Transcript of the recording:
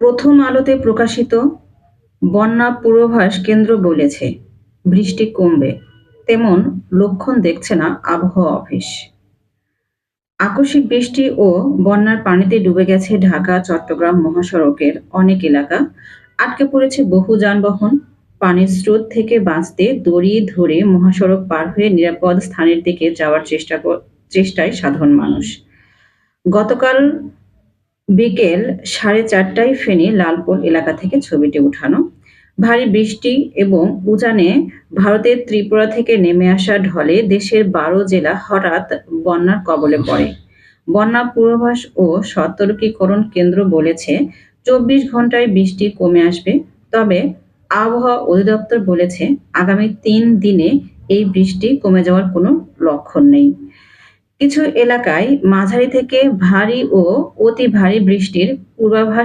প্রথম আলোতে প্রকাশিত বন্যা পূর্বাভাস কেন্দ্র বলেছে বৃষ্টি কমবে, তেমন লক্ষণ দেখছে না আবহাওয়া অফিস। আকস্মিক বৃষ্টি ও বন্যার পানিতে ডুবে গেছে ঢাকা চট্টগ্রাম মহাসড়কের অনেক এলাকা। আটকে পড়েছে বহু যানবাহন। পানির স্রোত থেকে বাঁচতে দড়ি ধরে মহাসড়ক পার হয়ে নিরাপদ স্থানের দিকে যাওয়ার চেষ্টায় সাধারণ মানুষ। গতকাল বিকেল 4:30টায় ফেনী লালপুর এলাকা থেকে ছবিটি উঠানো। ভারী বৃষ্টি এবং উজানে ভারতের ত্রিপুরা থেকে নেমে আসা ঢলে দেশের 12 জেলা হঠাৎ বন্যার কবলে পড়ে। বন্যা পূর্বাভাস ও সতর্কীকরণ কেন্দ্র বলেছে 24 ঘন্টায় বৃষ্টি কমে আসবে। তবে আবহাওয়া অধিদপ্তর বলেছে আগামী 3 দিনে এই বৃষ্টি কমে যাওয়ার কোনো লক্ষণ নেই। কিছু এলাকায় মাঝারি থেকে ভারী ও অতি ভারী বৃষ্টির পূর্বাভাস